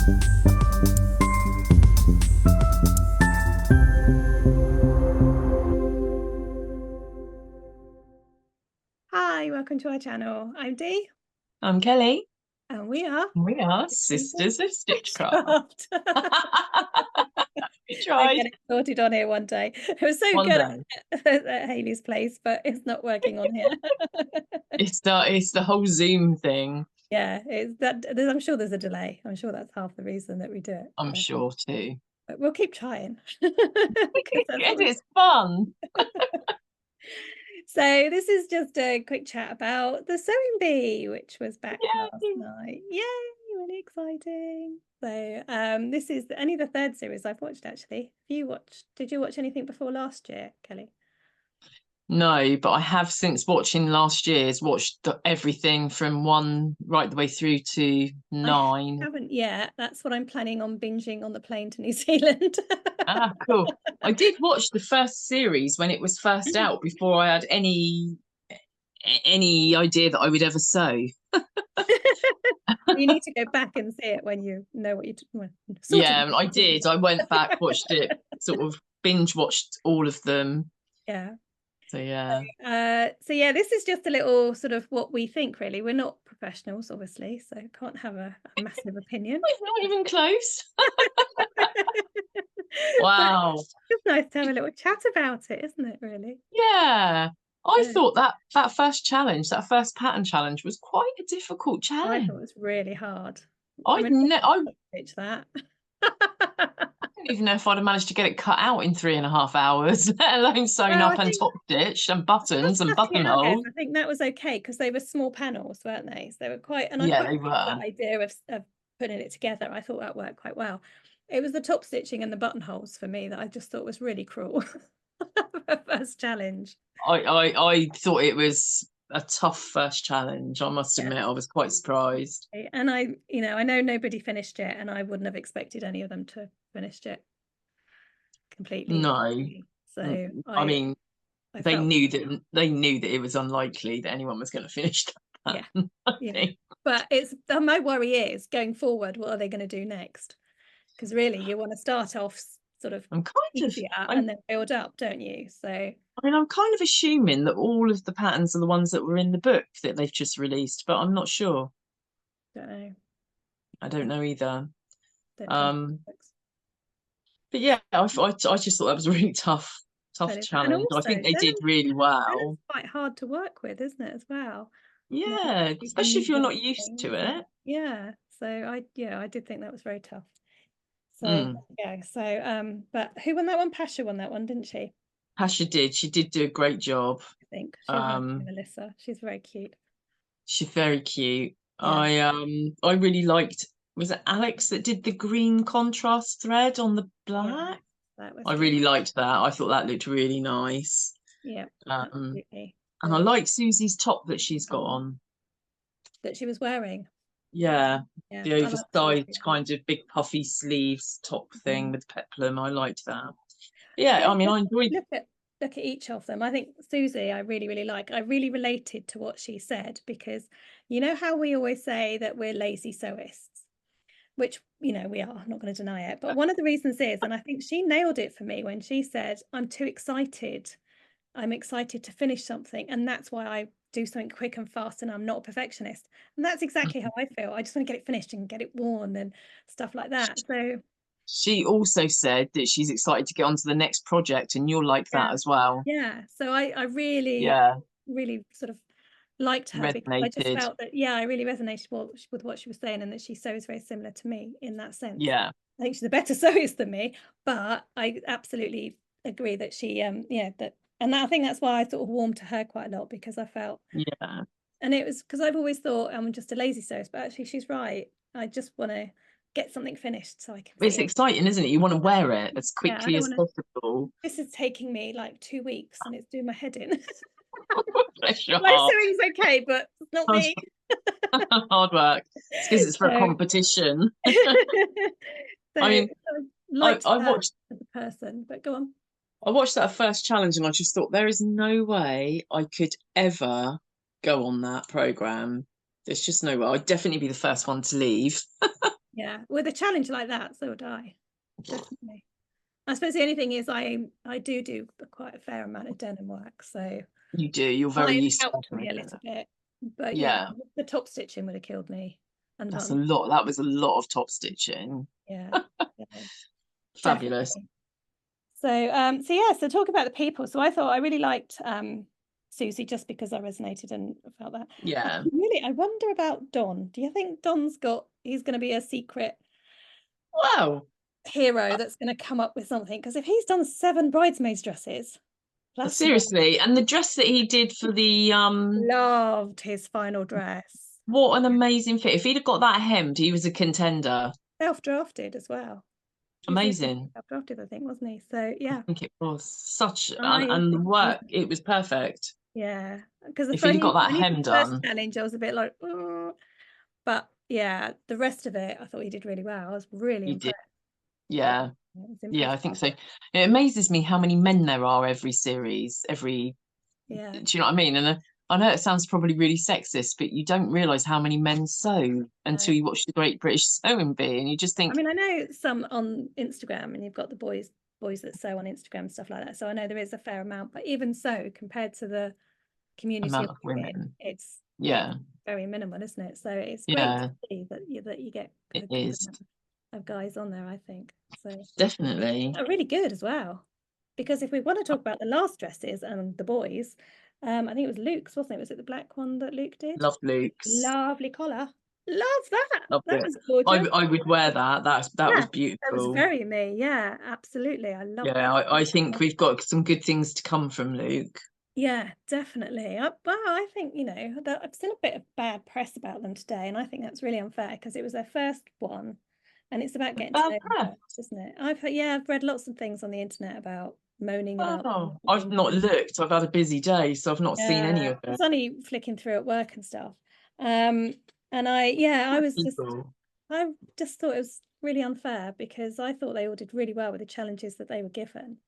Hi, welcome to our channel. I'm Dee. I'm Kelly. And we are Sisters of Stitchcraft. Stitchcraft. We I'll tried get it sorted on here one day. It was so one good day. at Hayley's place, but it's not working on here. It's the whole Zoom thing. Yeah, it's that. I'm sure there's a delay. I'm sure that's half the reason that we do it. I'm So. sure too. But we'll keep trying. 'Cause that's what It's fun. So this is just a quick chat about the Sewing Bee, which was back Yeah. last night. Yay, really exciting. So this is only the third series I've watched actually. Did you watch anything before last year, Kelly? No, but I have since watching last year's watched everything from 1 right the way through to 9. I haven't yet. That's what I'm planning on binging on the plane to New Zealand. Ah, cool. I did watch the first series when it was first out before I had any idea that I would ever sew. You need to go back and see it when you know what you Yeah, I did. I went back, watched it, sort of binge watched all of them. Yeah. So yeah. So yeah, this is just a little sort of what we think, really. We're not professionals, obviously, so can't have a massive opinion. Not even close. Wow. It's just nice to have a little chat about it, isn't it, really? Yeah. I thought that first challenge, that first pattern challenge was quite a difficult I challenge. thought it was really hard. I pitch that. don't even know if I'd have managed to get it cut out in 3.5 hours, let alone sewn up and top stitched and buttons and buttonholes. I think that was okay because they were small panels, weren't they? So they were quite, and I Yeah, quite they liked were. that idea of putting it together. I thought that worked quite well. It was the top stitching and the buttonholes for me that I just thought was really cruel. First challenge. I thought it was a tough first challenge. I must admit, I was quite surprised. And I know nobody finished it, and I wouldn't have expected any of them to finish it completely. No. So I mean, they knew that it was unlikely that anyone was going to finish that. Yeah. But it's my worry is going forward, what are they going to do next? Because really you want to start off sort of easier and then build up, don't you? So I mean, I'm kind of assuming that all of the patterns are the ones that were in the book that they've just released, but I'm not sure. Don't know. I don't know either. But yeah, I just thought that was a really tough challenge. I think they did really well. It's quite hard to work with, isn't it, as well? Yeah, especially if you're not used to it. Yeah. So I did think that was very tough. So yeah. So but who won that one? Pasha won that one, didn't she? Pasha did. She did do a great job. I think. Melissa. She's very cute. She's very cute. Yeah. I really liked, was it Alex that did the green contrast thread on the black? Yeah, I really liked that. I thought that looked really nice. Yeah, absolutely. And I like Susie's top that she's got on. That she was wearing. Yeah, the oversized kind of big puffy sleeves top thing with peplum. I liked that. Yeah, I mean, I enjoyed. Look at each of them. I think Susie, I really, really like. I really related to what she said because you know how we always say that we're lazy sewists, which, we are, I'm not going to deny it. But one of the reasons is, and I think she nailed it for me when she said, I'm too excited. I'm excited to finish something. And that's why I do something quick and fast and I'm not a perfectionist. And that's exactly how I feel. I just want to get it finished and get it worn and stuff like that. So she also said that she's excited to get on to the next project, and you're like that as well. Yeah. So I really, really sort of liked her because I just felt that, I really resonated with what she was saying and that she sews very similar to me in that sense. Yeah. I think she's a better sewist than me, but I absolutely agree that she, and I think that's why I sort of warmed to her quite a lot because I felt, and it was because I've always thought I'm just a lazy sewist, but actually she's right. I just want to get something finished so I can. It's exciting, isn't it? You want to wear it as quickly as possible. This is taking me like 2 weeks and it's doing my head in. Bless your my sewing's okay, but it's not me. Hard work. It's because it's for a competition. I mean, I watched the person, but go on. I watched that first challenge and I just thought there is no way I could ever go on that program. There's just no way. I'd definitely be the first one to leave. Yeah, with a challenge like that, so would I. Definitely. I suppose the only thing is I do quite a fair amount of denim work, so You do. You're very might have used to helped working me a with little it. bit. But yeah, Yeah, the top stitching would have killed me. And that's a lot. That was a lot of top stitching. yeah, yeah, Fabulous. definitely. So yeah, so talk about the people. So I thought I really liked Susie just because I resonated and felt that. Yeah. I wonder about Don. Do you think he's going to be a secret Wow. hero that's going to come up with something? Because if he's done 7 bridesmaids dresses, that's not Seriously. And the dress that he did for the loved his final dress. what an amazing fit. If he'd have got that hemmed, he was a contender. Self-drafted as well. He's Amazing. self-drafted, I think, wasn't he? So I yeah, think it was such I and the think work, it was perfect. yeah, because If he'd have got that when he hem did the first done, challenge, I was a bit like, oh. But yeah, the rest of it, I thought he did really well. I was really he did. impressed. Yeah, Yeah. it was Yeah, I impressive. think so. It amazes me how many men there are every series, every, Yeah, do you know what I mean? And I know it sounds probably really sexist, but you don't realise how many men sew no. until you watch the Great British Sewing Bee, and you just I think, mean, I know some on Instagram, and you've got the boys that sew on Instagram and stuff like that. So I know there is a fair amount, but even so, compared to the community amount of of women, women. it's Yeah, very minimal, isn't it? So it's great to yeah, see that you get it a good is. amount of guys on there, I think. So Definitely. are really good as well. Because if we want to talk about the last dresses and the boys, I think it was Luke's, wasn't it? Was it the black one that Luke did? Love Luke's. Lovely collar. Love that. Loved That it. was gorgeous. I would wear that. That was Yeah, that was beautiful. very me. Yeah, absolutely. I love Yeah, that. I think we've got some good things to come from Luke. Yeah, definitely. Well, I think, that I've seen a bit of bad press about them today, and I think that's really unfair because it was their first one, and it's about getting to Bad know them press. first, isn't it? I've read lots of things on the internet about moaning about Oh, I've things. not looked. I've had a busy day, so I've not seen any Yeah, of I was it. only flicking through at work and stuff. Um, and People. I just thought it was really unfair because I thought they all did really well with the challenges that they were given.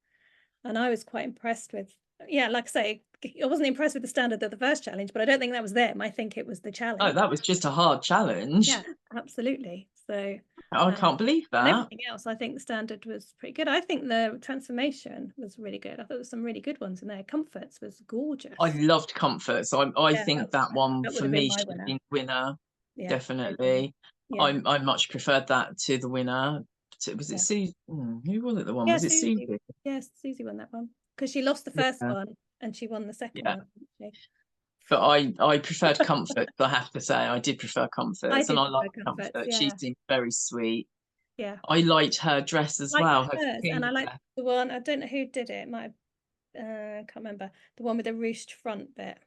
And I was quite impressed with, yeah, like I say, I wasn't impressed with the standard of the first challenge, but I don't think that was them. I think it was the Oh, challenge. that was just a hard challenge. Yeah, absolutely. So, I um, can't believe and that. everything else, I think the standard was pretty good. I think the transformation was really good. I thought there was some really good ones in there. Comforts was I gorgeous. loved Comfort, so I Yeah, think that one that would for have been me my should have winner. been winner. Yeah, I agree. Definitely. Yeah, I much preferred that to the winner. Was it yeah, Susie? Who was it? The one yeah. was it Susie? Susie, yes, Susie won that one because she lost the first Yeah, one and she won the second yeah. one, didn't But I preferred Comfort. I have to say, I did prefer she? I Comforts, and did I prefer liked Comforts. Comfort. She Yeah, seemed very sweet. yeah. I liked her dress as Like well. Her hers, and I pink like dress. the one. I don't know who did it. Might can't remember the one with the ruched front bit.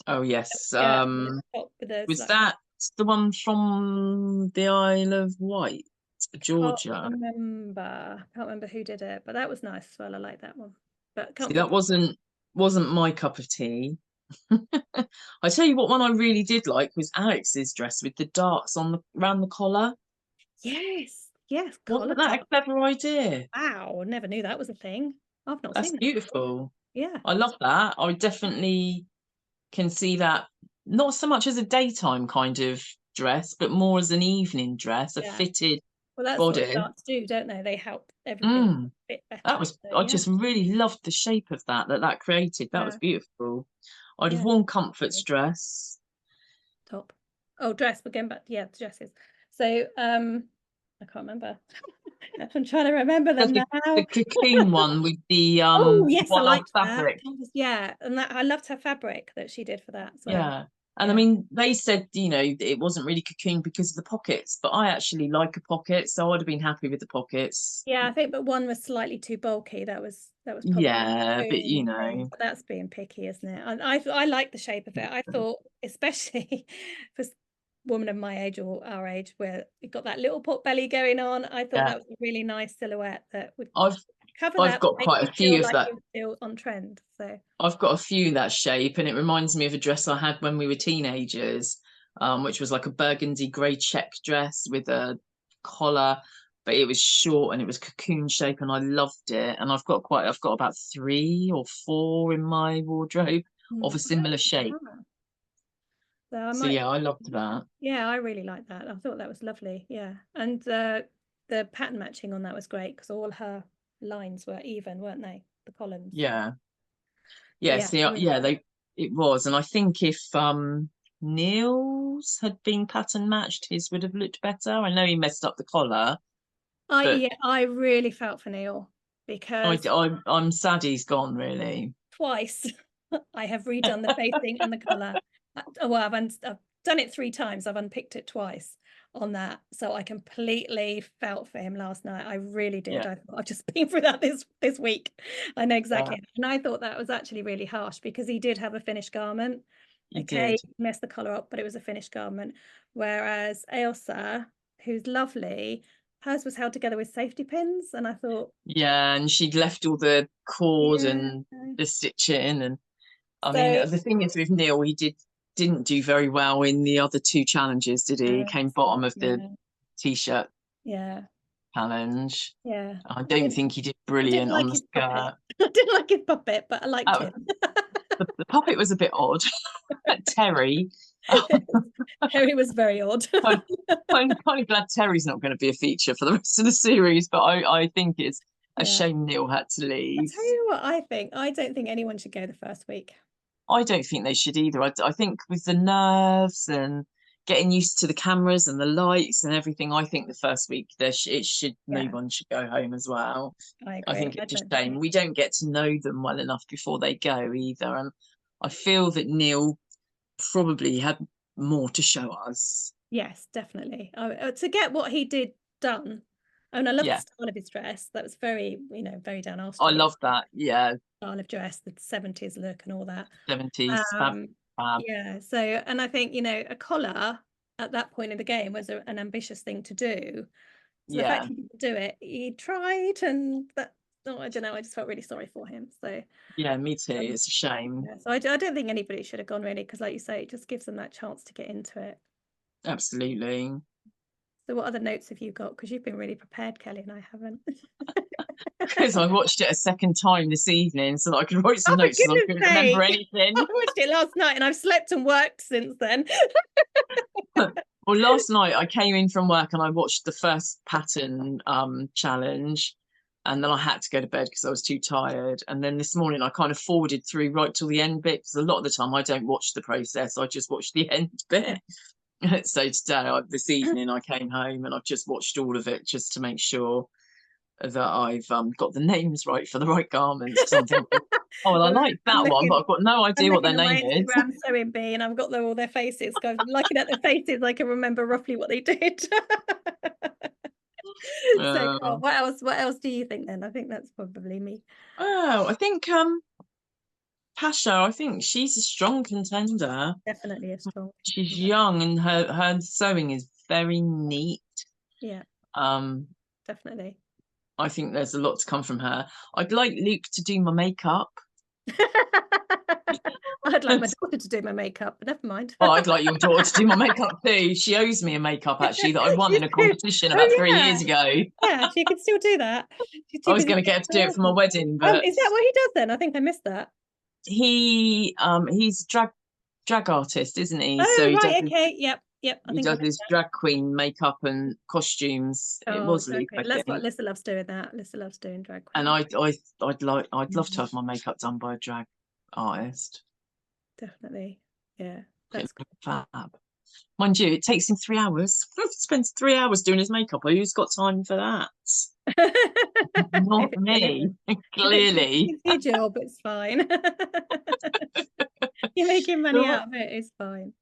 Oh yes. Yeah, and the top with the Was like. that the one from the Isle of Wight, Can't Georgia? remember. Can't remember who did it, but that was nice as well. I like that one. But See, Comfort. that wasn't my cup of tea. I tell you what, one I really did like was Alex's dress with the darts on the around the collar. Yes, yes, collar Wasn't that a dot. clever idea? Wow, never knew that was a thing. I've not That's seen that before. beautiful. Yeah, I love that. I definitely can see that not so much as a daytime kind of dress, but more as an evening dress, a yeah. fitted Well, that's what the body. darts do, don't they? They help everything Mm, fit better. that was, So I yeah, just really loved the shape of that created. That was yeah, beautiful. I'd have yeah. worn Comfort's dress. Top. Oh, dress. We're going back. Yeah, the dresses. So, I can't remember. I'm trying to remember But them the now. cocoon one with the Oh, yes, I one-off liked that. fabric. Yeah, and that I loved her fabric that she did for that as well. Yeah. And I Yeah. mean, they said, it wasn't really cocoon because of the pockets, but I actually like a pocket, so I'd have been happy with the pockets. Yeah, I think, but one was slightly too bulky. That was probably Yeah, the but only thing. But that's being picky, isn't it? I like the shape of it. I thought, especially for woman of my age or our age, where it got that little pot belly going on. I thought yeah. that was a really nice silhouette that would I've cover I've that, but got make quite you a few feel of like that. you're still on trend. So I've got a few that shape, and it reminds me of a dress I had when we were teenagers, which was like a burgundy grey check dress with a collar, but it was short and it was cocoon shape, and I loved it. And I've got about 3 or 4 in my wardrobe of a similar shape. So yeah, I loved that. Yeah, I really liked that. I thought that was lovely. Yeah, and the pattern matching on that was great because all her lines were even, weren't they? The columns. Yeah. But Yeah, yeah, see, it was, and I think if Neil's had been pattern matched, his would have looked better. I know he messed up the collar, but I really felt for Neil because I'm sad he's gone, really. twice I have redone the facing and the collar. Well, I've done it 3 times. I've unpicked it twice on that, so I completely felt for him last night. I really did. Yeah. I thought I've just been through that this week. I know exactly. Yeah. And I thought that was actually really harsh because he did have a finished garment. He Okay, did. he messed the collar up, but it was a finished garment. Whereas Ailsa, who's lovely, hers was held together with safety pins, and I thought, Yeah, and she'd left all the cord yeah. and the stitching, and I mean, So the thing is with Neil, he didn't do very well in the other 2 challenges, did he? He came bottom of the t-shirt yeah, challenge. yeah. I don't think he did I didn't brilliant on like the his skirt. puppet. I didn't like his puppet, but I liked him. The puppet was a bit odd. Terry. Terry was very odd. I'm kind of glad Terry's not going to be a feature for the rest of the series, but I think it's a shame Neil had to leave. I'll tell you what I think. I don't think anyone should go the first week. I don't think they should either. I think with the nerves and getting used to the cameras and the lights and everything, I think the first week no one should go home as well. I agree. I think it's a shame. We don't get to know them well enough before they go either. And I feel that Neil probably had more to show us. Yes, definitely. To get what he did done. And I love the style of his dress. That was very, very down our street. I love that. Yeah. Style of dress, the 70s look and all that. 70s, fab. Yeah. So, and I think, a collar at that point in the game was an ambitious thing to do. So the fact he didn't do it, he tried, and that, I don't know, I just felt really sorry for him. So yeah, me too. It's a shame. Yeah, so I don't think anybody should have gone, really, because like you say, it just gives them that chance to get into it. Absolutely. So what other notes have you got? Because you've been really prepared, Kelly, and I haven't. Because I watched it a second time this evening so that I could write some notes because I couldn't remember anything. I watched it last night and I've slept and worked since then. Well, last night I came in from work and I watched the first pattern challenge, and then I had to go to bed because I was too tired. And then this morning I kind of forwarded through right till the end bit, because a lot of the time I don't watch the process, I just watch the end bit. So today, this evening, I came home and I've just watched all of it just to make sure that I've got the names right for the right garments. I'm thinking, oh, well, I like that one, but I've got no idea what their name is. Instagram sewing bee, and I've got all their faces. Because looking at their faces, I can remember roughly what they did. So cool. What else do you think then? I think that's probably me. Oh, I think Pasha, I think she's a strong contender. Definitely a strong. She's young and her sewing is very neat. Yeah. Definitely. I think there's a lot to come from her. I'd like Luke to do my makeup. I'd like my daughter to do my makeup, but never mind. Oh, I'd like your daughter to do my makeup too. She owes me a makeup, actually, that I won in a competition about 3 years ago. Yeah, she could still do that. I was going to get her to do it for my wedding, but is that what he does then? I think I missed that. He's a drag artist, isn't he? Oh, so right, okay, yep. He does his drag queen makeup and costumes. It was Luke, I think. Alyssa loves doing that. Alyssa loves doing drag queen. And I'd love to have my makeup done by a drag artist. Definitely, yeah. That's fab. Mind you, it takes him 3 hours. He spends 3 hours doing his makeup. Who's got time for that? Not me, clearly. It's your job, it's fine. You're making money out of it, it's fine.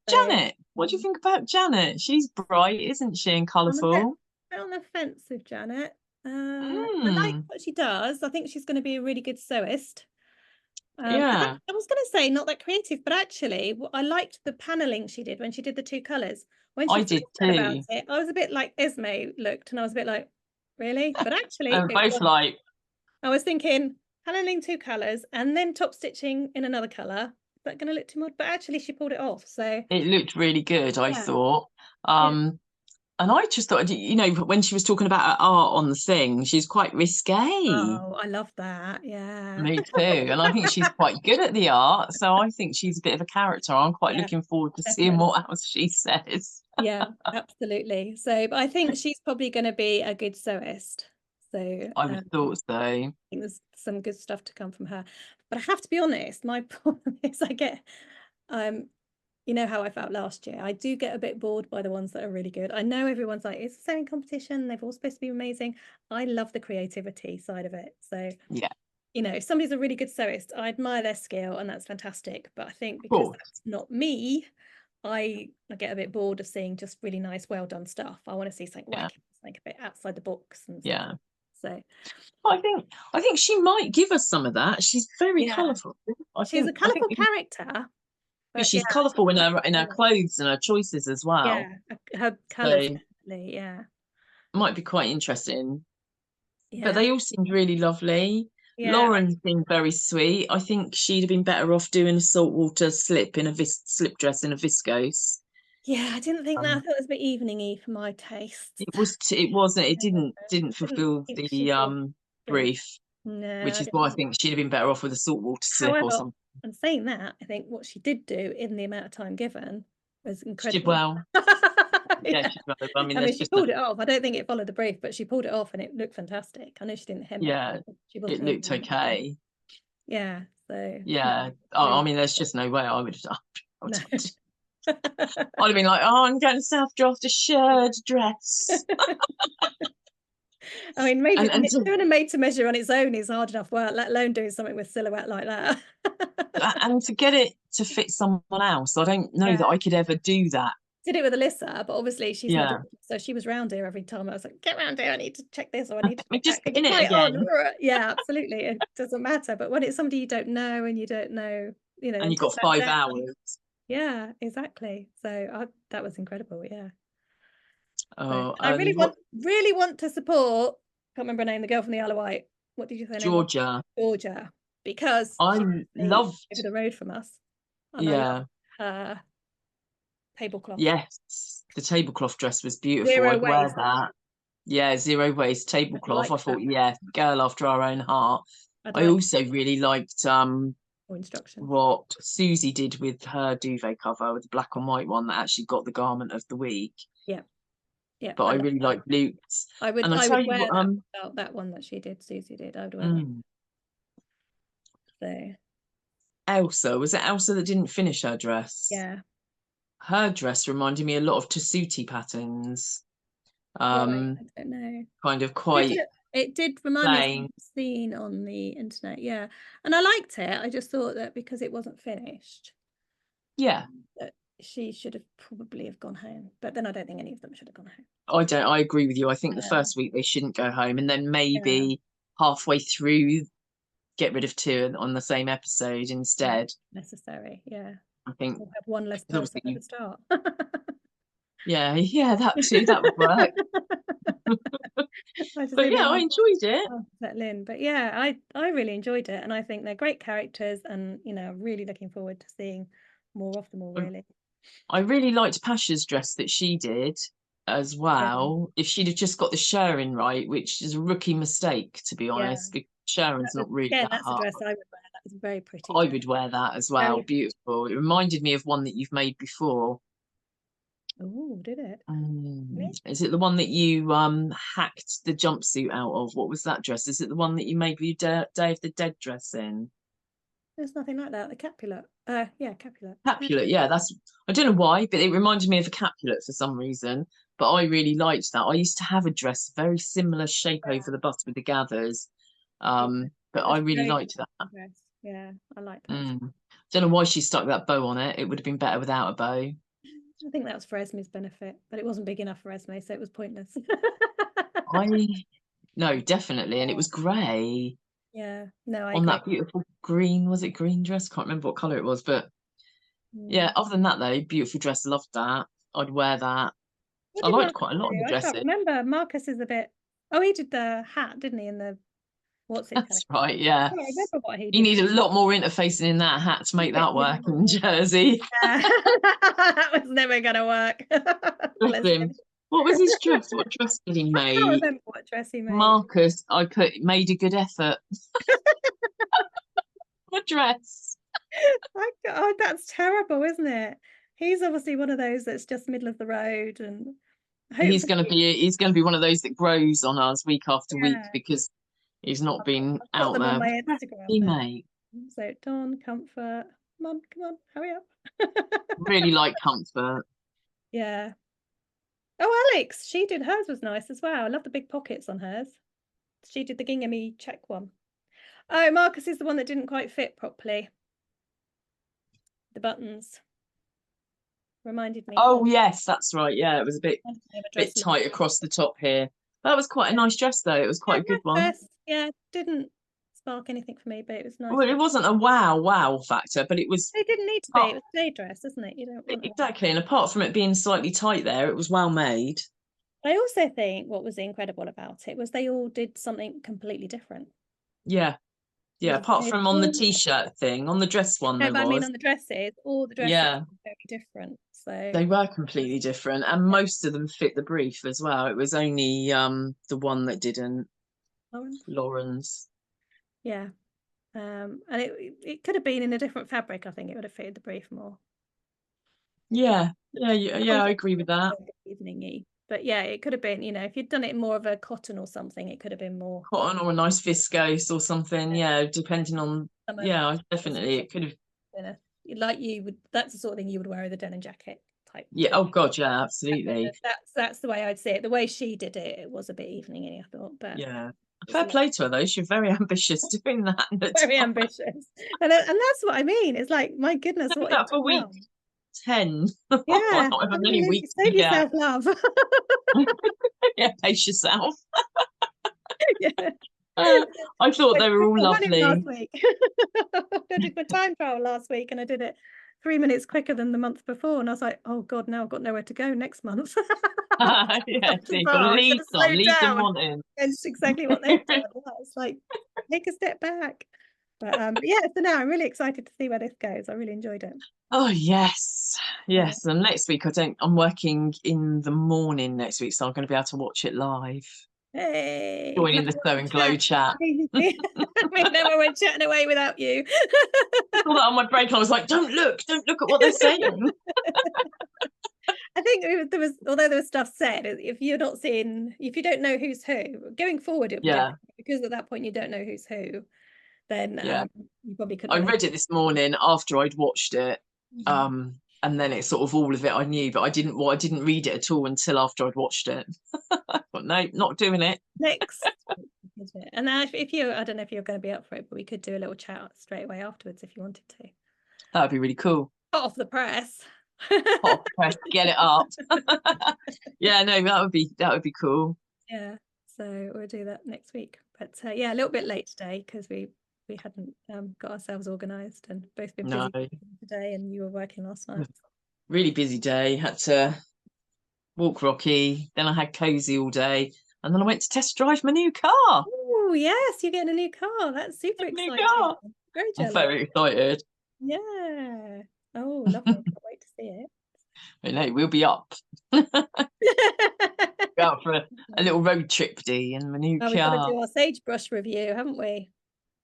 Janet, what do you think about Janet? She's bright, isn't she, and colourful? I'm on the fence with Janet. I like what she does. I think she's going to be a really good sewist. I was going to say not that creative, but actually I liked the paneling she did when she did the 2 colours. When she did too. About it, I was a bit like Esme looked, and I was a bit like, really? But actually, both like. I was thinking paneling 2 colours and then top stitching in another colour. Is that going to look too much? But actually, she pulled it off. So it looked really good, I thought. And I just thought, you know, when she was talking about her art on the thing, she's quite risque. Oh, I love that. Yeah. Me too. And I think she's quite good at the art. So I think she's a bit of a character. I'm quite Yeah, looking forward to seeing definitely. what else she says. Yeah, absolutely. So, but I think she's probably going to be a good sewist. So, I would have thought so. I think there's some good stuff to come from her. But I have to be honest, my problem is I get, you know how I felt last year. I do get a bit bored by the ones that are really good. I know everyone's like, it's a sewing competition. They're all supposed to be amazing. I love the creativity side of it. So, Yeah, you know, if somebody's a really good sewist, I admire their skill and that's fantastic. But I think of because course. that's not me, I get a bit bored of seeing just really nice, well done stuff. I want to see something Yeah, wacky, like a bit outside the box and stuff. yeah. So I think she might give us some of that. She's very yeah, colourful. she's a I think colourful character, but yeah, she's colourful in her clothes and her choices as well. yeah, her colours So definitely, yeah, might be quite interesting. But yeah, they all seemed really lovely. yeah, Lauren seemed very sweet. I think she'd have been better off doing a saltwater slip in a slip dress in a viscose. yeah. I didn't think that. I Um, thought it was a bit evening-y for my tastes. it wasn't. It I didn't didn't fulfil think she the felt brief. brief, No, which I is didn't why I think. think she'd have been better off with a saltwater slip or However, something. and saying that, I think what she did do in the amount of time given was She did incredible. well. Yeah, Yeah. she did well. I mean, I mean, there's she just a pulled it off. I don't think it followed the brief, but she pulled it off and it looked fantastic. I know she didn't hem it. yeah. She It wasn't looked hemming it. okay. Yeah. So Yeah. I really, mean, there's just no way I would have no. done. I'd have been like, oh, I'm going to South draft a shirred dress. I mean, made And it, and to doing a made to measure on its own is hard enough work, let alone doing something with silhouette like that. and to get it to fit someone else, I don't know Yeah. that I could ever do that. Did it with Alyssa, but obviously she's my Yeah. daughter, so she was round here every time. I was like, get round here, I need to check this or I Let need to me check that. just Can you pin it try it on? again. Yeah, absolutely. It doesn't matter. But when it's somebody you don't know and you don't know, you know, And you've until got that five day. hours. Yeah, exactly. So that was incredible. Yeah. So, Oh, I and what really want to support, can't remember her name, the girl from the Isle of Wight. What did you say her name was? Georgia. Georgia. Because I she's over loved, the road from us. And I love yeah, her tablecloth. yes. The tablecloth dress was beautiful. Zero I'd wear waste. that. Yeah, zero waste I'd tablecloth. like I that. thought, yeah, girl after our own heart. I'd I like also really liked more instructions. what Susie did with her duvet cover, with the black and white one that actually got the garment of the week. Yeah. Yeah. But I I love really that. liked Luke's. I would And I I tell would you wear what, that one that she did, Susie did. I would wear that. mm, So Elsa, was it Elsa that didn't finish her dress? yeah. Her dress reminded me a lot of Tessuti patterns. Right. Um, I don't know. kind of Did quite it did remind me of plain. something I've seen on the internet, yeah. And I liked it. I just thought that because it wasn't finished, Yeah, that she should have probably have gone home. But then I don't think any of them should have gone home. I agree with you. I think the Yeah, first week they shouldn't go home, and then yeah, maybe halfway through get rid of two on the same episode yeah. instead. Necessary, yeah. I think We'll have one less because person at obviously, the start. yeah, that too, that would work. I just But need yeah, I one enjoyed it. more to settle in. But yeah, I really enjoyed it, and I think they're great characters, and you know, really looking forward to seeing more of them all. I Really, I really liked Pasha's dress that she did as yeah, well. If she'd have just got the shirring right, which is a rookie mistake, to be yeah. honest, because shirring's not really Again, that that's a hard. dress I would wear. That was a very pretty I dress. would wear that as well. Very. Beautiful. It reminded me of one that you've made before. Oh, did it? Really? Is it the one that you hacked the jumpsuit out of? What was that dress? Is it the one that you made your Day of the Dead dress in? There's nothing like that. The Capulet. Yeah, Capulet. Capulet, yeah, that's I don't know why, but it reminded me of a Capulet for some reason. But I really liked that. I used to have a dress very similar shape over the bust with the gathers. Yeah, But I that's a really very liked that. pretty dress. Yeah, I like that. Don't know why she stuck that bow on it. It would have been better without a bow. I think that was for Esme's benefit, but it wasn't big enough for Esme, so it was pointless. I No, definitely. And it was grey Yeah, no, I on agree. that beautiful green, was it green dress? Can't remember what colour it was, but yeah, other than that though, beautiful dress, loved that. I'd wear that. What I did liked Marcus quite a lot do? of the I can't dresses. remember. Marcus is a bit. Oh, he did the hat, didn't he? In the what's it kind That's right, yeah. I can't remember what he You did. need a lot more interfacing in that hat to make that work Yeah. in Jersey. That was never gonna work. Bless Bless him. him. What was his dress? What dress did he I make? can't remember what dress he made. Marcus, I put made a good effort. What dress? Oh, that's terrible, isn't it? He's obviously one of those that's just middle of the road, and He's hopefully gonna be one of those that grows on us week after week yeah. because he's not been I've got out them on there. my What dress did Instagram he now. make? So Dawn, Comfort, come on, hurry up. Really like Comfort. Yeah. Oh, Alex, she did hers was nice as well. I love the big pockets on hers. She did the ginghamy check one. Oh, Marcus is the one that didn't quite fit properly. The buttons reminded me. Oh yes, that's right. Yeah, it was a bit Dress tight across the top here. That was quite a nice dress though. It was quite a good one. dress. Yeah, didn't spark anything for me, but it was nice. Well, it wasn't a wow factor, but it was. It didn't need to be. It was a day dress, isn't it? You don't want Exactly, and apart from it being slightly tight there, it was well made. I also think what was incredible about it was they all did something completely different. Yeah. Yeah, apart from on the t-shirt thing, on the dress one No, but I mean on the dresses, all the dresses were very different. So they were completely different, and most of them fit the brief as well. It was only the one that didn't. Lauren's. Yeah. And it could have been in a different fabric. I think it would have fitted the brief more. Yeah, I agree with that. Evening-y. But yeah, it could have been, you know, if you'd done it more of a cotton or something, it could have been more cotton or a nice viscose or something. Yeah, depending on. Yeah, definitely it could have. Like you would. That's the sort of thing you would wear with a denim jacket type. Yeah. Oh God, yeah, absolutely. That's the way I'd see it. The way she did it, it was a bit evening-y, I thought. But yeah, fair play to her though. She's very ambitious doing that. Very ambitious, and that's what I mean. It's like, my goodness, what that for week 10. Yeah, many weeks save yourself, love. Yeah, pace yourself. Yeah. I thought they were all lovely. Last week. I did my time trial last week, and I did it 3 minutes quicker than the month before, and I was like, oh God, now I've got nowhere to go next month. Yeah, so you've got to leave them wanting. And it's exactly what they've done. It's like, take a step back. But yeah, so now I'm really excited to see where this goes. I really enjoyed it. Oh yes. And next week I'm working in the morning next week, so I'm going to be able to watch it live. Hey, joining the Sew and Glow chat. I mean, never went chatting away without you. I saw that on my break. I was like, don't look at what they're saying. I think although there was stuff said, if you don't know who's who, going forward, it'll be different, because at that point you don't know who's who. Then you probably couldn't. I read it this morning after I'd watched it. And then it's sort of all of it I knew, but I didn't read it at all until after I'd watched it. But no, not doing it. Next. And now if you, I don't know if you're going to be up for it, but we could do a little chat straight away afterwards if you wanted to. That would be really cool. Hot off the press. Hot off the press, get it up. Yeah, no, that would be cool. Yeah, so we'll do that next week. But yeah, a little bit late today because we hadn't got ourselves organised, and both been busy today, and you were working last night. Really busy day. Had to walk Rocky, then I had cozy all day, and then I went to test drive my new car. Oh yes, you're getting a new car. That's super exciting. New car. Very jealous. I'm very excited. Yeah. Oh, lovely. Can't wait to see it. I know, we'll be up. Go out for a little road trip in my new car. We've got to do our sagebrush review, haven't we?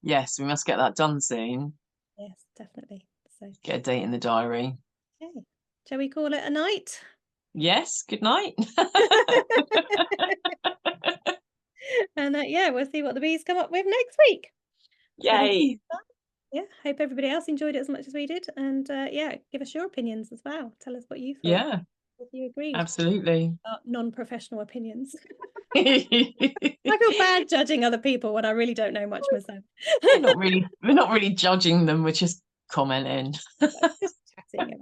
Yes, we must get that done soon. Yes, definitely. So get a date in the diary. Okay. Shall we call it a night? Yes, good night. And yeah, we'll see what the bees come up with next week. Yay. Yeah, hope everybody else enjoyed it as much as we did. And yeah, give us your opinions as well. Tell us what you thought. Yeah. If you agreed. Absolutely. Non-professional opinions. I feel bad judging other people when I really don't know much myself. We're not really judging them, we're just commenting. Just chatting.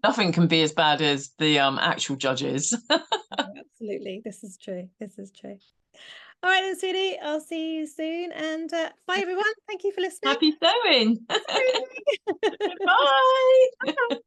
Nothing can be as bad as the actual judges. Absolutely. This is true. All right then, sweetie, I'll see you soon, and bye everyone. Thank you for listening. Happy sewing. Bye. Bye.